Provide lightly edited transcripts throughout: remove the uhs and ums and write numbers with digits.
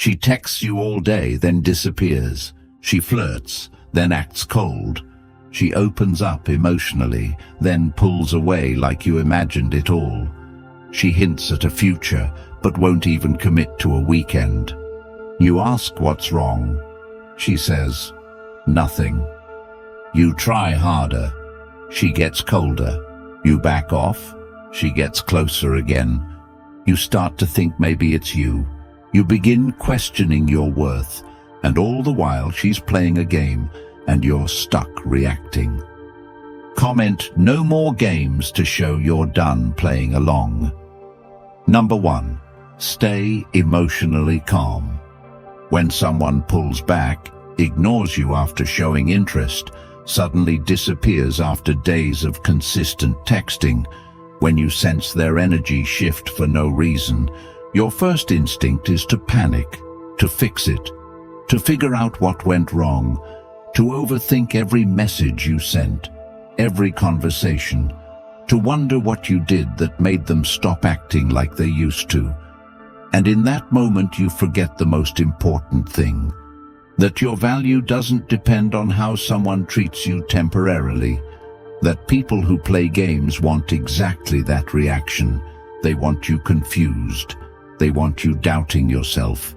She texts you all day, then disappears. She flirts, then acts cold. She opens up emotionally, then pulls away like you imagined it all. She hints at a future, but won't even commit to a weekend. You ask what's wrong. She says, nothing. You try harder. She gets colder. You back off. She gets closer again. You start to think maybe it's you. You begin questioning your worth, and all the while she's playing a game, and you're stuck reacting. Comment, no more games to show you're done playing along. Number 1. Stay emotionally calm. When someone pulls back, ignores you after showing interest, suddenly disappears after days of consistent texting, when you sense their energy shift for no reason, your first instinct is to panic, to fix it, to figure out what went wrong, to overthink every message you sent, every conversation, to wonder what you did that made them stop acting like they used to. And in that moment you forget the most important thing, that your value doesn't depend on how someone treats you temporarily, that people who play games want exactly that reaction. They want you confused. They want you doubting yourself.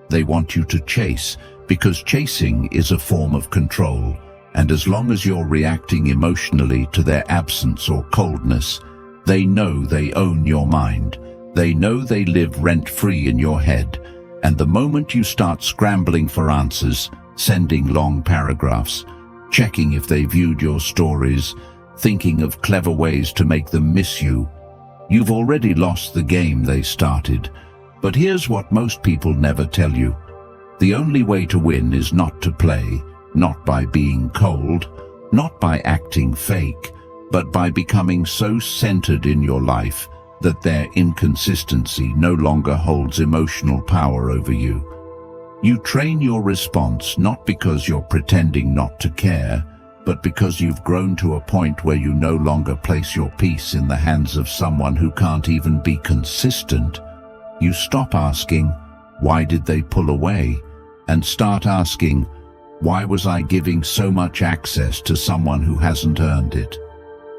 They want you to chase, because chasing is a form of control. And as long as you're reacting emotionally to their absence or coldness, they know they own your mind. They know they live rent-free in your head. And the moment you start scrambling for answers, sending long paragraphs, checking if they viewed your stories, thinking of clever ways to make them miss you, you've already lost the game they started. But here's what most people never tell you. The only way to win is not to play, not by being cold, not by acting fake, but by becoming so centered in your life that their inconsistency no longer holds emotional power over you. You train your response not because you're pretending not to care, but because you've grown to a point where you no longer place your peace in the hands of someone who can't even be consistent. You stop asking, why did they pull away? And start asking, why was I giving so much access to someone who hasn't earned it?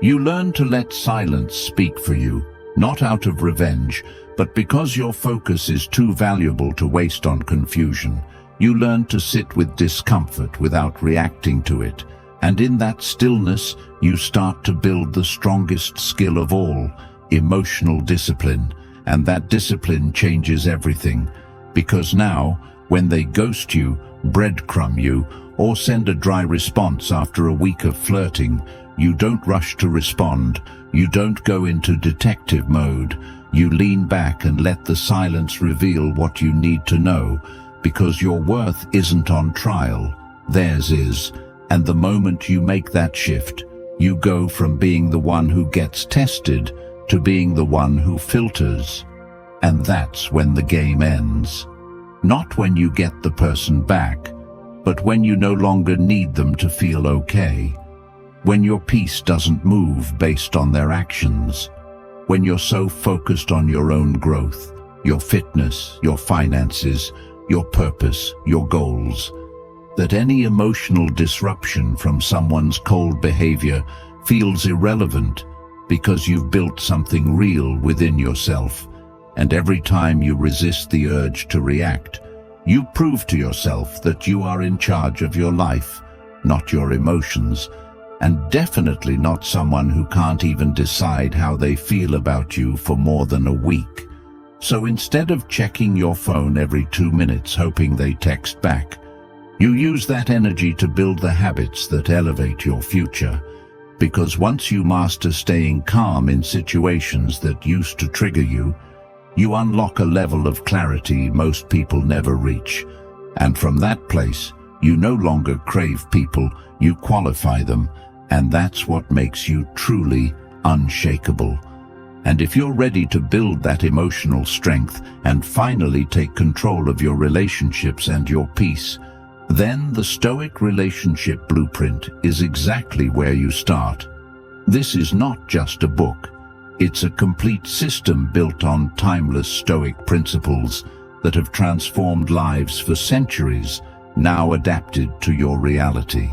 You learn to let silence speak for you, not out of revenge, but because your focus is too valuable to waste on confusion. You learn to sit with discomfort without reacting to it. And in that stillness, you start to build the strongest skill of all, emotional discipline. And that discipline changes everything. Because now, when they ghost you, breadcrumb you, or send a dry response after a week of flirting, you don't rush to respond. You don't go into detective mode. You lean back and let the silence reveal what you need to know, because your worth isn't on trial, theirs is. And the moment you make that shift, you go from being the one who gets tested to being the one who filters. And that's when the game ends. Not when you get the person back, but when you no longer need them to feel okay. When your peace doesn't move based on their actions. When you're so focused on your own growth, your fitness, your finances, your purpose, your goals, that any emotional disruption from someone's cold behavior feels irrelevant because you've built something real within yourself. And every time you resist the urge to react, you prove to yourself that you are in charge of your life, not your emotions, and definitely not someone who can't even decide how they feel about you for more than a week. So instead of checking your phone every 2 minutes hoping they text back, you use that energy to build the habits that elevate your future. Because once you master staying calm in situations that used to trigger you, you unlock a level of clarity most people never reach. And from that place, you no longer crave people, you qualify them, and that's what makes you truly unshakable. And if you're ready to build that emotional strength and finally take control of your relationships and your peace, then the Stoic relationship blueprint is exactly where you start. This is not just a book. It's a complete system built on timeless Stoic principles that have transformed lives for centuries, now adapted to your reality.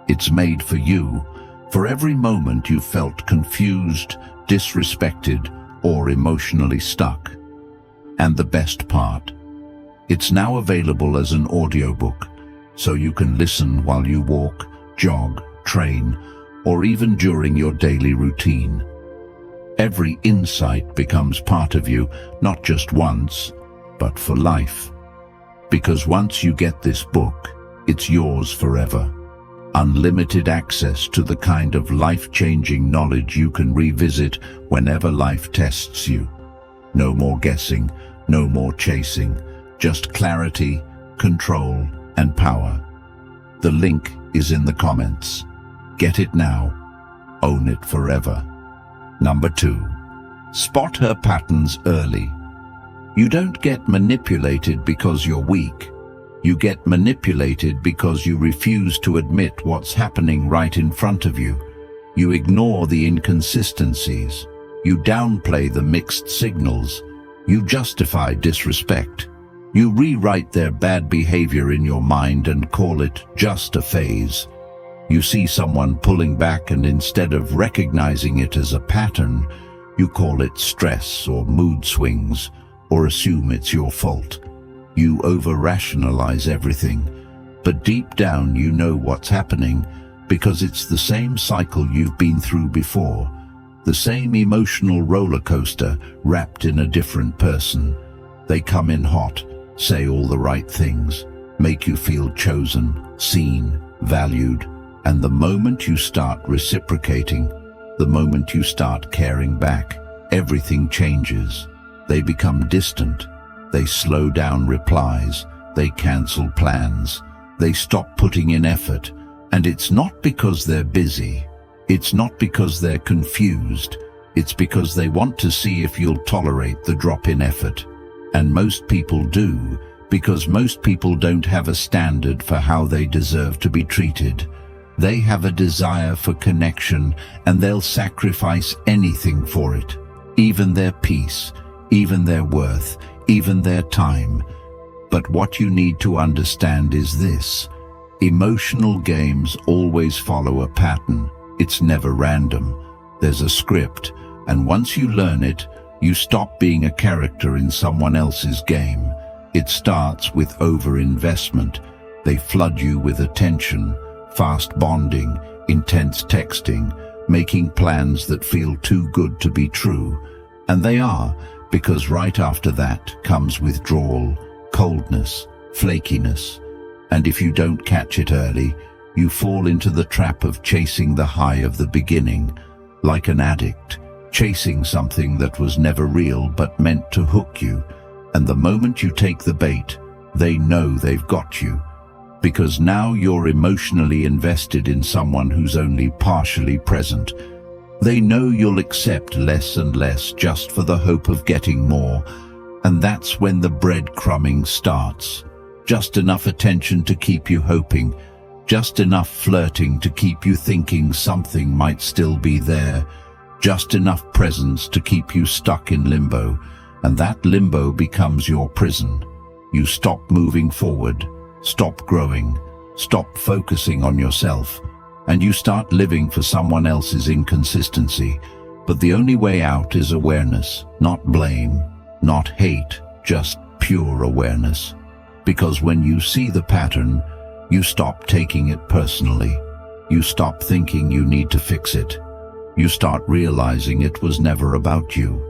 It's made for you, for every moment you felt confused, disrespected, or emotionally stuck. And the best part, it's now available as an audiobook, so you can listen while you walk, jog, train, or even during your daily routine. Every insight becomes part of you, not just once, but for life. Because once you get this book, it's yours forever. Unlimited access to the kind of life-changing knowledge you can revisit whenever life tests you. No more guessing, no more chasing, just clarity, control, and power. The link is in the comments. Get it now. Own it forever. Number 2. Spot her patterns early. You don't get manipulated because you're weak. You get manipulated because you refuse to admit what's happening right in front of you. You ignore the inconsistencies. You downplay the mixed signals. You justify disrespect. You rewrite their bad behavior in your mind and call it just a phase. You see someone pulling back, and instead of recognizing it as a pattern, you call it stress or mood swings, or assume it's your fault. You over-rationalize everything, but deep down you know what's happening, because it's the same cycle you've been through before, the same emotional roller coaster wrapped in a different person. They come in hot, say all the right things, make you feel chosen, seen, valued, and the moment you start reciprocating, the moment you start caring back, everything changes. They become distant. They slow down replies. They cancel plans. They stop putting in effort. And it's not because they're busy. It's not because they're confused. It's because they want to see if you'll tolerate the drop in effort. And most people do, because most people don't have a standard for how they deserve to be treated. They have a desire for connection, and they'll sacrifice anything for it, even their peace, even their worth, even their time. But what you need to understand is this: emotional games always follow a pattern. It's never random. There's a script, and once you learn it, you stop being a character in someone else's game. It starts with over-investment. They flood you with attention, fast bonding, intense texting, making plans that feel too good to be true. And they are, because right after that comes withdrawal, coldness, flakiness. And if you don't catch it early, you fall into the trap of chasing the high of the beginning, like an addict, chasing something that was never real but meant to hook you. And the moment you take the bait, they know they've got you. Because now you're emotionally invested in someone who's only partially present. They know you'll accept less and less just for the hope of getting more. And that's when the breadcrumbing starts. Just enough attention to keep you hoping. Just enough flirting to keep you thinking something might still be there. Just enough presence to keep you stuck in limbo. And that limbo becomes your prison. You stop moving forward. Stop growing, stop focusing on yourself, and you start living for someone else's inconsistency. But the only way out is awareness, not blame, not hate, just pure awareness. Because when you see the pattern, you stop taking it personally. You stop thinking you need to fix it. You start realizing it was never about you.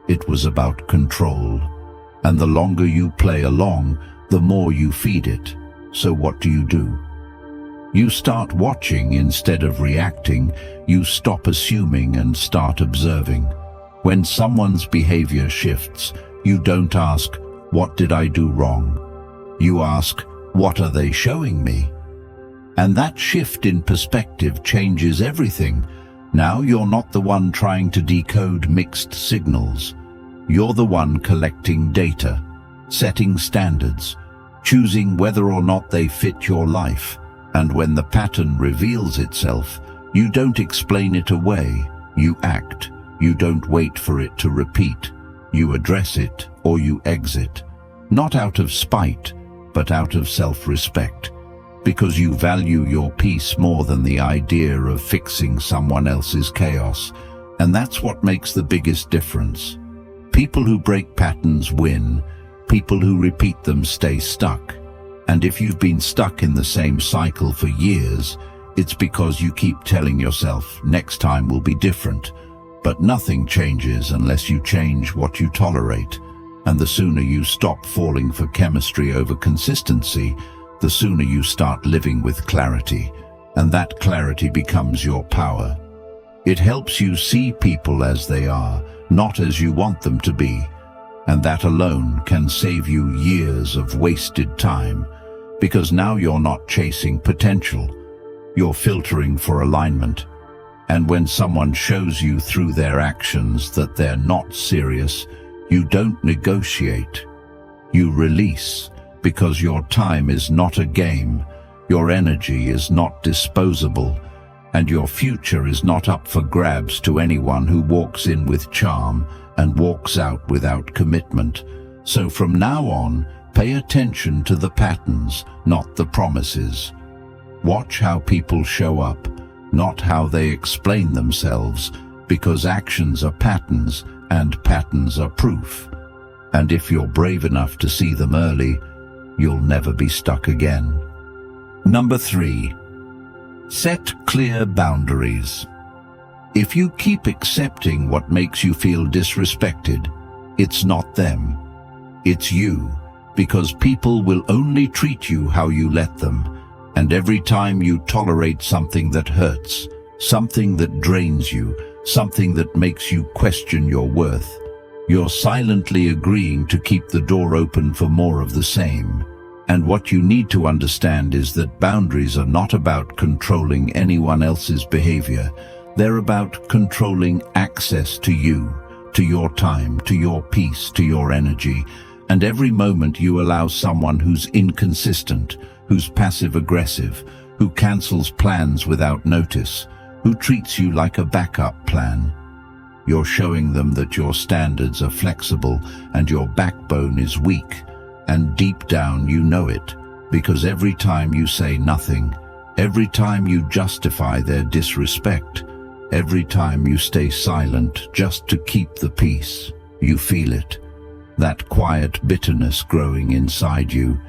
It was about control. And the longer you play along, the more you feed it. So what do? You start watching instead of reacting. You stop assuming and start observing. When someone's behavior shifts, you don't ask, "What did I do wrong?" You ask, "What are they showing me?" And that shift in perspective changes everything. Now you're not the one trying to decode mixed signals. You're the one collecting data, setting standards, choosing whether or not they fit your life. And when the pattern reveals itself, you don't explain it away, you act. You don't wait for it to repeat. You address it or you exit. not out of spite, but out of self-respect, because you value your peace more than the idea of fixing someone else's chaos. And that's what makes the biggest difference. People who break patterns win. People who repeat them stay stuck. And if you've been stuck in the same cycle for years, it's because you keep telling yourself, next time will be different. But nothing changes unless you change what you tolerate. And the sooner you stop falling for chemistry over consistency, the sooner you start living with clarity. And that clarity becomes your power. It helps you see people as they are, not as you want them to be. And that alone can save you years of wasted time, because now you're not chasing potential. You're filtering for alignment. And when someone shows you through their actions that they're not serious, you don't negotiate. You release, because your time is not a game, your energy is not disposable, and your future is not up for grabs to anyone who walks in with charm and walks out without commitment. So from now on, pay attention to the patterns, not the promises. Watch how people show up, not how they explain themselves, because actions are patterns and patterns are proof. And if you're brave enough to see them early, you'll never be stuck again. Number 3. Set clear boundaries. If you keep accepting what makes you feel disrespected, it's not them, it's you, because people will only treat you how you let them. And every time you tolerate something that hurts, something that drains you, something that makes you question your worth, you're silently agreeing to keep the door open for more of the same. And what you need to understand is that boundaries are not about controlling anyone else's behavior. They're about controlling access to you, to your time, to your peace, to your energy. And every moment you allow someone who's inconsistent, who's passive-aggressive, who cancels plans without notice, who treats you like a backup plan, you're showing them that your standards are flexible and your backbone is weak. And deep down you know it, because every time you say nothing, every time you justify their disrespect, every time you stay silent just to keep the peace, you feel it. That quiet bitterness growing inside you,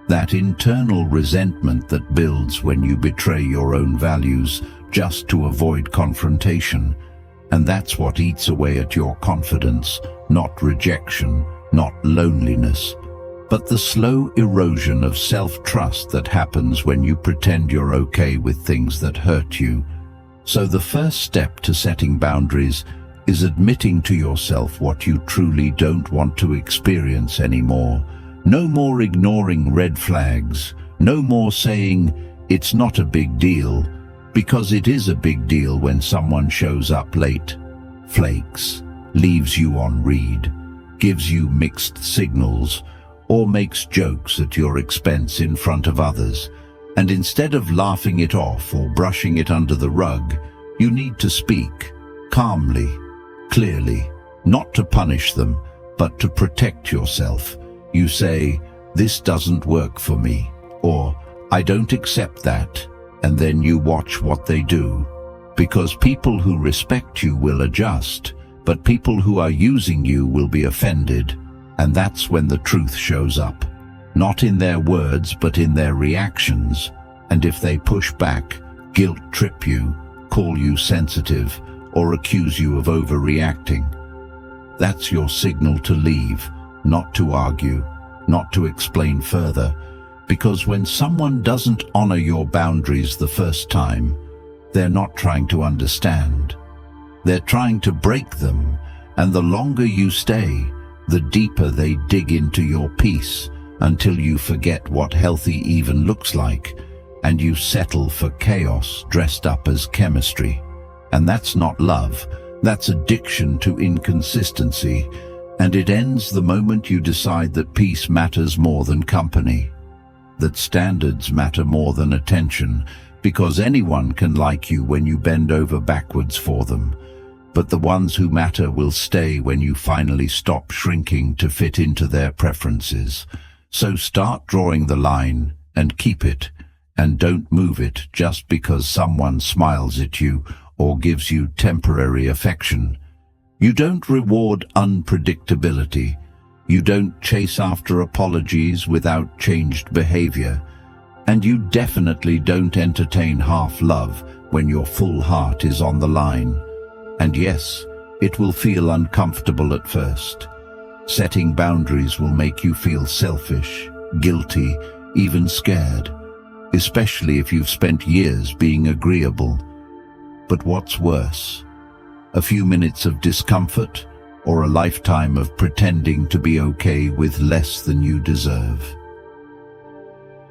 that internal resentment that builds when you betray your own values just to avoid confrontation. And that's what eats away at your confidence, not rejection, not loneliness, but the slow erosion of self-trust that happens when you pretend you're okay with things that hurt you. So the first step to setting boundaries is admitting to yourself what you truly don't want to experience anymore. No more ignoring red flags. No more saying, it's not a big deal, because it is a big deal when someone shows up late, flakes, leaves you on read, gives you mixed signals, or makes jokes at your expense in front of others. And instead of laughing it off or brushing it under the rug, you need to speak calmly, clearly, not to punish them, but to protect yourself. You say, this doesn't work for me, or I don't accept that, and then you watch what they do. Because people who respect you will adjust, but people who are using you will be offended. And that's when the truth shows up, not in their words, but in their reactions. And if they push back, guilt trip you, call you sensitive, or accuse you of overreacting, that's your signal to leave, not to argue, not to explain further. Because when someone doesn't honor your boundaries the first time, they're not trying to understand. They're trying to break them, and the longer you stay, the deeper they dig into your peace, until you forget what healthy even looks like, and you settle for chaos dressed up as chemistry. And that's not love, that's addiction to inconsistency, and it ends the moment you decide that peace matters more than company, that standards matter more than attention, because anyone can like you when you bend over backwards for them. but the ones who matter will stay when you finally stop shrinking to fit into their preferences. So start drawing the line and keep it, and don't move it just because someone smiles at you or gives you temporary affection. You don't reward unpredictability. You don't chase after apologies without changed behavior. And you definitely don't entertain half-love when your full heart is on the line. And yes, it will feel uncomfortable at first. Setting boundaries will make you feel selfish, guilty, even scared, especially if you've spent years being agreeable. But what's worse? A few minutes of discomfort or a lifetime of pretending to be okay with less than you deserve?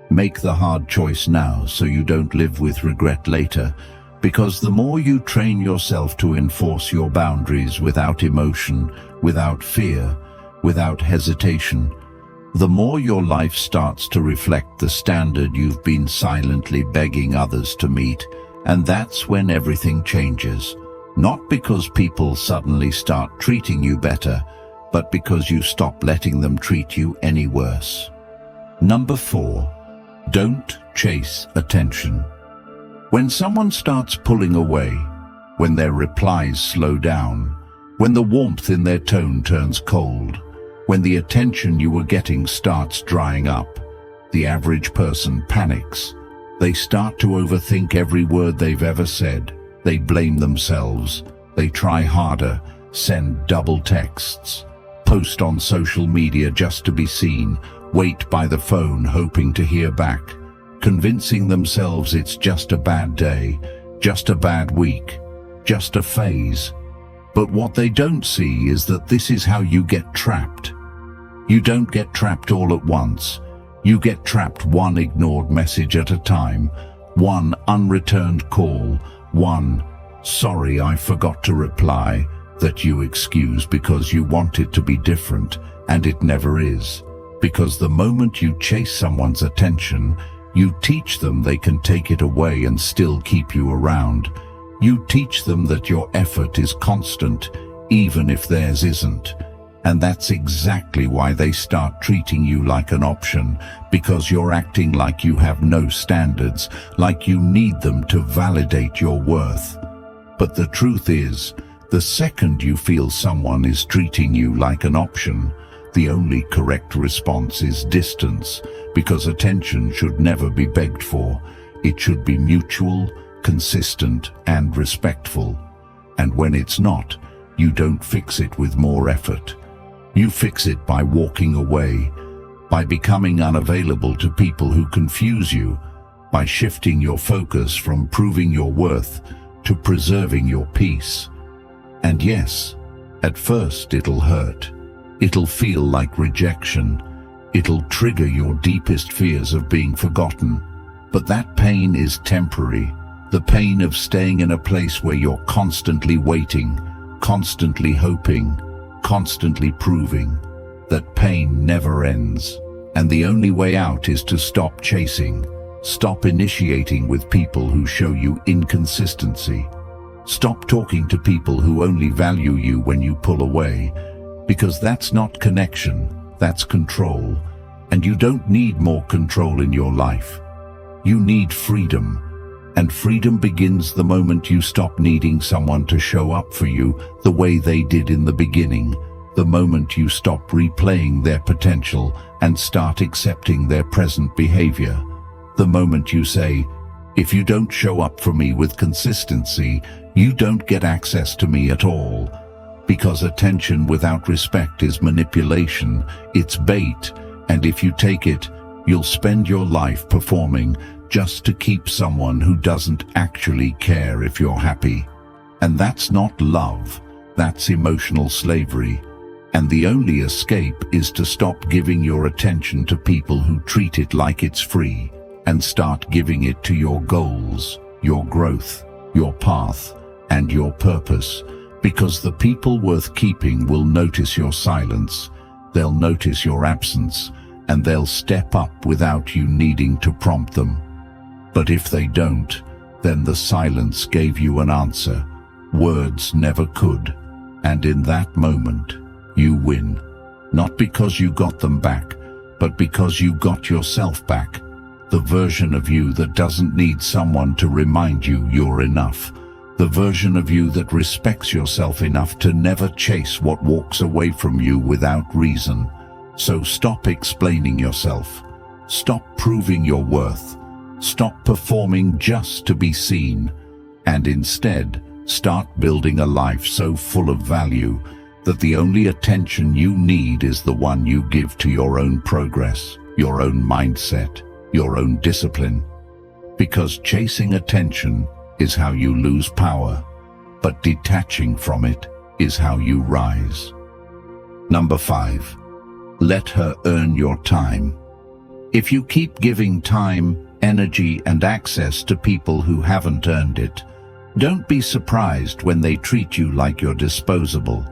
Make the hard choice now so you don't live with regret later, because the more you train yourself to enforce your boundaries without emotion, without fear, without hesitation, the more your life starts to reflect the standard you've been silently begging others to meet. And that's when everything changes. Not because people suddenly start treating you better, but because you stop letting them treat you any worse. Number 4, don't chase attention. When someone starts pulling away, when their replies slow down, when the warmth in their tone turns cold, when the attention you were getting starts drying up, the average person panics. They start to overthink every word they've ever said. They blame themselves. They try harder, send double texts, post on social media just to be seen, wait by the phone hoping to hear back, convincing themselves it's just a bad day, just a bad week, just a phase. But what they don't see is that this is how you get trapped. You don't get trapped all at once. You get trapped one ignored message at a time, one unreturned call, one "sorry, I forgot to reply" that you excuse because you want it to be different, and it never is. Because the moment you chase someone's attention, you teach them they can take it away and still keep you around. You teach them that your effort is constant, even if theirs isn't. And that's exactly why they start treating you like an option, because you're acting like you have no standards, like you need them to validate your worth. But the truth is, the second you feel someone is treating you like an option, the only correct response is distance, because attention should never be begged for. It should be mutual, consistent, and respectful. And when it's not, you don't fix it with more effort. You fix it by walking away, by becoming unavailable to people who confuse you, by shifting your focus from proving your worth to preserving your peace. And yes, at first it'll hurt. It'll feel like rejection. It'll trigger your deepest fears of being forgotten. But that pain is temporary. The pain of staying in a place where you're constantly waiting, constantly hoping, constantly proving. That pain never ends. And the only way out is to stop chasing. Stop initiating with people who show you inconsistency. Stop talking to people who only value you when you pull away. Because that's not connection, that's control. And you don't need more control in your life. You need freedom. And freedom begins the moment you stop needing someone to show up for you the way they did in the beginning. The moment you stop replaying their potential and start accepting their present behavior. The moment you say, if you don't show up for me with consistency, you don't get access to me at all. Because attention without respect is manipulation, it's bait, and if you take it, you'll spend your life performing just to keep someone who doesn't actually care if you're happy. And that's not love, that's emotional slavery. And the only escape is to stop giving your attention to people who treat it like it's free, and start giving it to your goals, your growth, your path, and your purpose. Because the people worth keeping will notice your silence, they'll notice your absence, and they'll step up without you needing to prompt them. But if they don't, then the silence gave you an answer, Words never could. And in that moment, you win. Not because you got them back, but because you got yourself back. The version of you that doesn't need someone to remind you you're enough. The version of you that respects yourself enough to never chase what walks away from you without reason. So stop explaining yourself. Stop proving your worth. Stop performing just to be seen. And instead, start building a life so full of value that the only attention you need is the one you give to your own progress, your own mindset, your own discipline. Because chasing attention is how you lose power, but detaching from it is how you rise. Number 5. Let her earn your time. If you keep giving time, energy, and access to people who haven't earned it, don't be surprised when they treat you like you're disposable.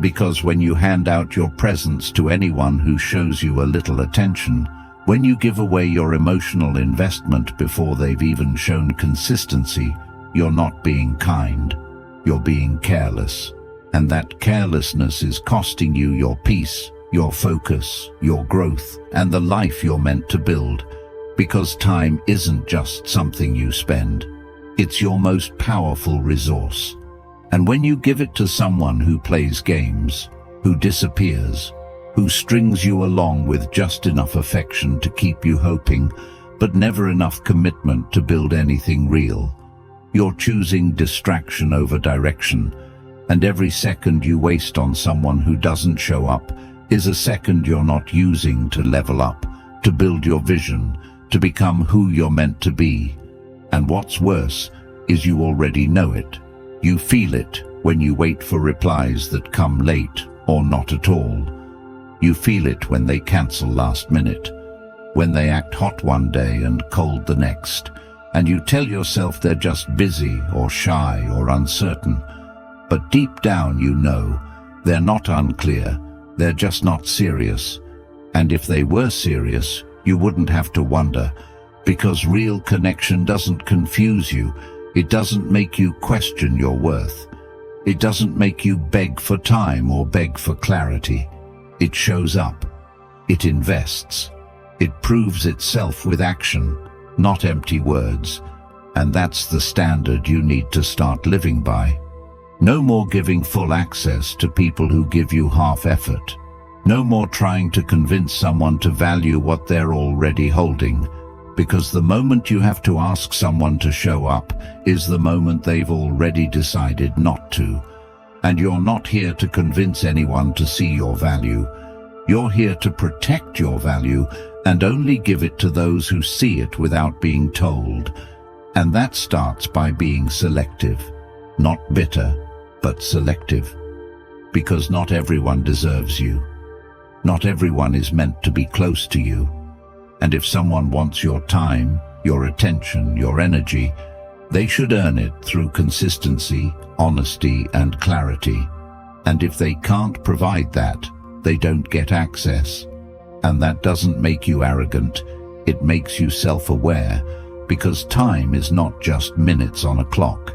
Because when you hand out your presence to anyone who shows you a little attention, when you give away your emotional investment before they've even shown consistency, you're not being kind, you're being careless. And that carelessness is costing you your peace, your focus, your growth, and the life you're meant to build. Because time isn't just something you spend, it's your most powerful resource. And when you give it to someone who plays games, who disappears, who strings you along with just enough affection to keep you hoping, but never enough commitment to build anything real, you're choosing distraction over direction. And every second you waste on someone who doesn't show up is a second you're not using to level up, to build your vision, to become who you're meant to be. And what's worse is you already know it. You feel it when you wait for replies that come late or not at all. You feel it when they cancel last minute, when they act hot one day and cold the next, and you tell yourself they're just busy or shy or uncertain. But deep down you know they're not unclear, they're just not serious. And if they were serious, you wouldn't have to wonder, because real connection doesn't confuse you. It doesn't make you question your worth. It doesn't make you beg for time or beg for clarity. It shows up. It invests. It proves itself with action, not empty words. And that's the standard you need to start living by. No more giving full access to people who give you half effort. No more trying to convince someone to value what they're already holding. Because the moment you have to ask someone to show up is the moment they've already decided not to. And you're not here to convince anyone to see your value. You're here to protect your value and only give it to those who see it without being told. And that starts by being selective. Not bitter, but selective. Because not everyone deserves you. Not everyone is meant to be close to you. And if someone wants your time, your attention, your energy, they should earn it through consistency, honesty, and clarity. And if they can't provide that, they don't get access. And that doesn't make you arrogant, it makes you self-aware, because time is not just minutes on a clock,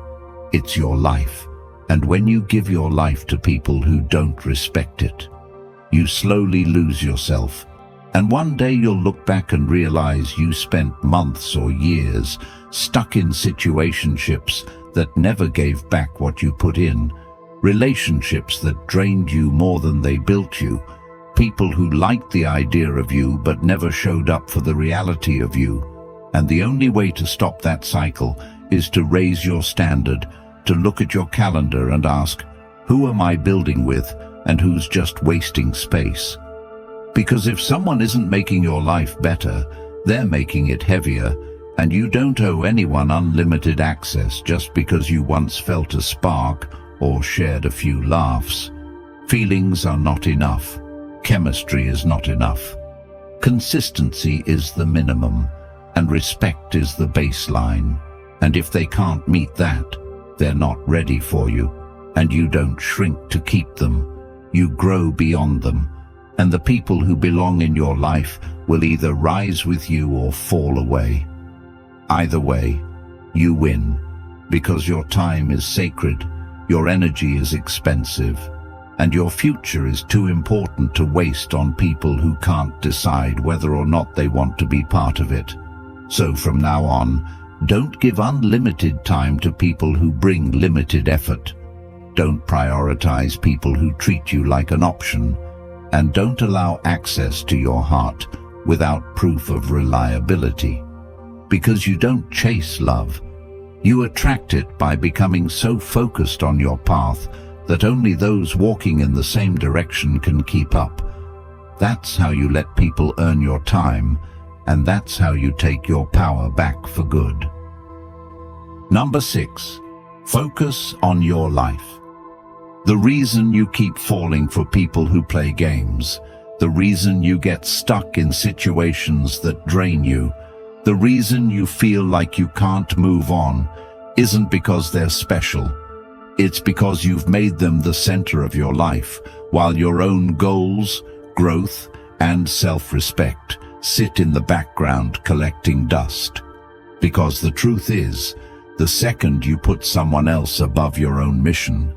it's your life. And when you give your life to people who don't respect it, you slowly lose yourself. And one day you'll look back and realize you spent months or years stuck in situationships that never gave back what you put in, relationships that drained you more than they built you, people who liked the idea of you but never showed up for the reality of you. And the only way to stop that cycle is to raise your standard, to look at your calendar and ask, who am I building with and who's just wasting space? Because if someone isn't making your life better, they're making it heavier, and you don't owe anyone unlimited access just because you once felt a spark or shared a few laughs. Feelings are not enough. Chemistry is not enough. Consistency is the minimum, and respect is the baseline. And if they can't meet that, they're not ready for you, and you don't shrink to keep them. You grow beyond them. And the people who belong in your life will either rise with you or fall away. Either way, you win, because your time is sacred, Your energy is expensive, and your future is too important to waste on people who can't decide whether or not they want to be part of it. So from now on, don't give unlimited time to people who bring limited effort. Don't prioritize people who treat you like an option, and don't allow access to your heart without proof of reliability. Because you don't chase love. You attract it by becoming so focused on your path that only those walking in the same direction can keep up. That's how you let people earn your time, and that's how you take your power back for good. Number 6. Focus on your life. The reason you keep falling for people who play games, the reason you get stuck in situations that drain you, the reason you feel like you can't move on, isn't because they're special. It's because you've made them the center of your life, while your own goals, growth, and self-respect sit in the background collecting dust. Because the truth is, the second you put someone else above your own mission,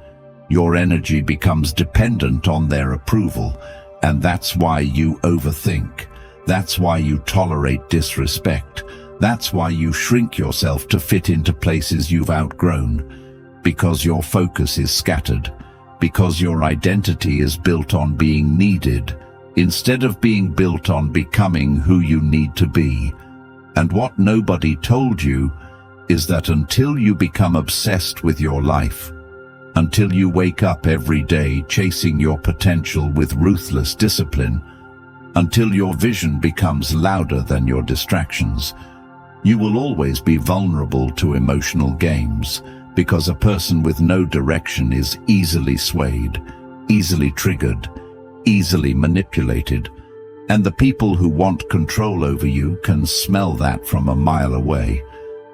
your energy becomes dependent on their approval, and that's why you overthink. That's why you tolerate disrespect. That's why you shrink yourself to fit into places you've outgrown. Because your focus is scattered. Because your identity is built on being needed, instead of being built on becoming who you need to be. And what nobody told you is that until you become obsessed with your life, until you wake up every day chasing your potential with ruthless discipline, until your vision becomes louder than your distractions, you will always be vulnerable to emotional games, because a person with no direction is easily swayed, easily triggered, easily manipulated, and the people who want control over you can smell that from a mile away.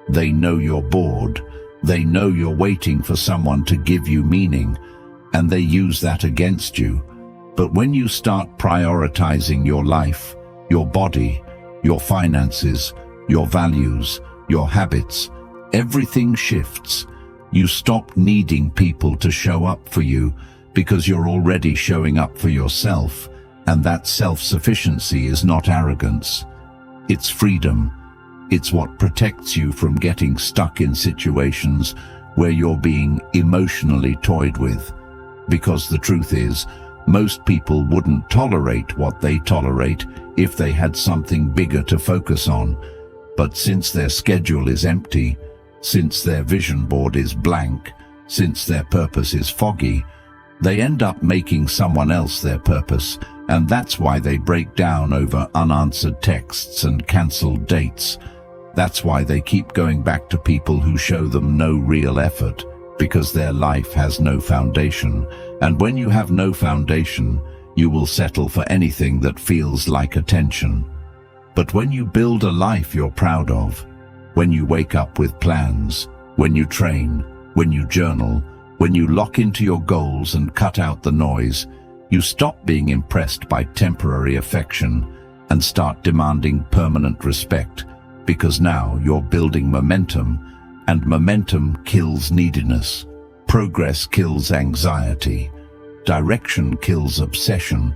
They know you're bored. They know you're waiting for someone to give you meaning, and they use that against you. But when you start prioritizing your life, your body, your finances, your values, your habits, everything shifts. You stop needing people to show up for you because you're already showing up for yourself, and that self-sufficiency is not arrogance. It's freedom. It's what protects you from getting stuck in situations where you're being emotionally toyed with. Because the truth is, most people wouldn't tolerate what they tolerate if they had something bigger to focus on. But since their schedule is empty, since their vision board is blank, since their purpose is foggy, they end up making someone else their purpose, and that's why they break down over unanswered texts and cancelled dates. That's why they keep going back to people who show them no real effort, because their life has no foundation. And when you have no foundation, you will settle for anything that feels like attention. But when you build a life you're proud of, when you wake up with plans, when you train, when you journal, when you lock into your goals and cut out the noise, you stop being impressed by temporary affection and start demanding permanent respect, because now you're building momentum, and momentum kills neediness. Progress kills anxiety. Direction kills obsession.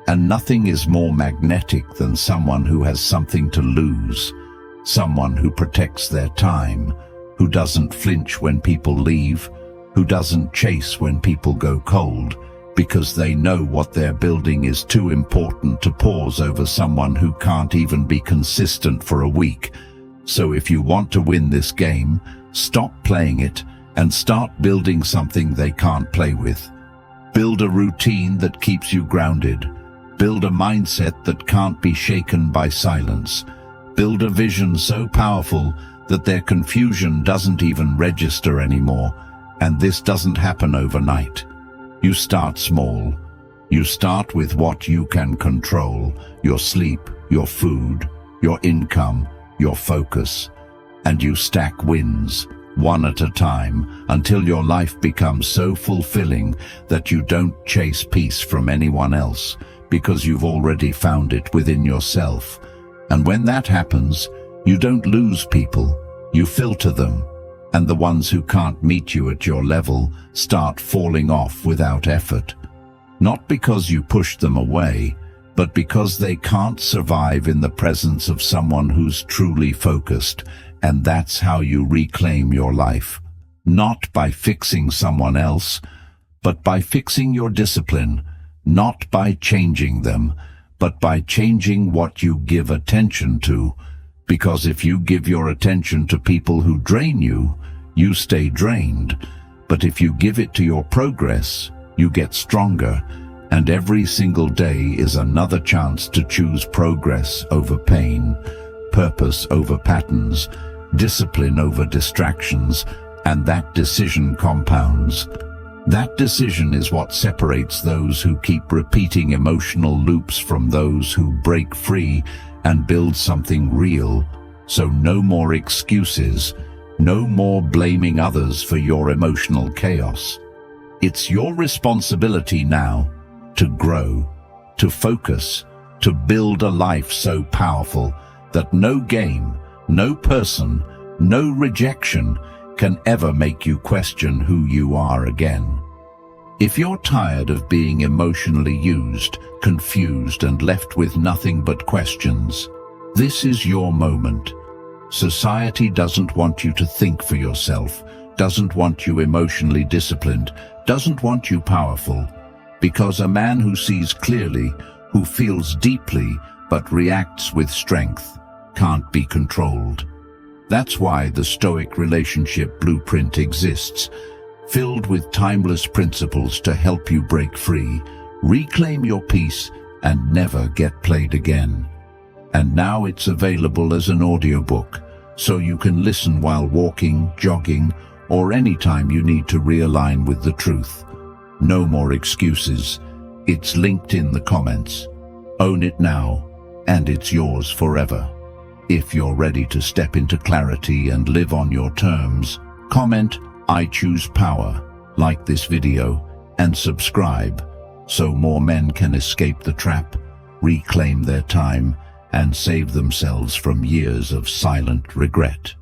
And nothing is more magnetic than someone who has something to lose, someone who protects their time, who doesn't flinch when people leave, who doesn't chase when people go cold, because they know what they're building is too important to pause over someone who can't even be consistent for a week. So if you want to win this game, stop playing it and start building something they can't play with. Build a routine that keeps you grounded. Build a mindset that can't be shaken by silence. Build a vision so powerful that their confusion doesn't even register anymore. And this doesn't happen overnight. You start small. You start with what you can control: your sleep, your food, your income, your focus. And you stack wins, one at a time, until your life becomes so fulfilling that you don't chase peace from anyone else, because you've already found it within yourself. And when that happens, you don't lose people, you filter them. and the ones who can't meet you at your level start falling off without effort. Not because you pushed them away, but because they can't survive in the presence of someone who's truly focused, and that's how you reclaim your life. Not by fixing someone else, but by fixing your discipline, not by changing them, but by changing what you give attention to. Because if you give your attention to people who drain you, you stay drained. But if you give it to your progress, you get stronger. And every single day is another chance to choose progress over pain, purpose over patterns, discipline over distractions, and that decision compounds. That decision is what separates those who keep repeating emotional loops from those who break free and build something real. So no more excuses, no more blaming others for your emotional chaos. It's your responsibility now to grow, to focus, to build a life so powerful that no game, no person, no rejection can ever make you question who you are again. If you're tired of being emotionally used, confused, and left with nothing but questions, this is your moment. Society doesn't want you to think for yourself, doesn't want you emotionally disciplined, doesn't want you powerful. Because a man who sees clearly, who feels deeply, but reacts with strength, can't be controlled. That's why the Stoic relationship blueprint exists, filled with timeless principles to help you break free, reclaim your peace, and never get played again. And now it's available as an audiobook, so you can listen while walking, jogging, or anytime you need to realign with the truth. No more excuses. It's linked in the comments. Own it now, and it's yours forever. If you're ready to step into clarity and live on your terms, comment, "I choose power," like this video, and subscribe, so more men can escape the trap, reclaim their time, and save themselves from years of silent regret.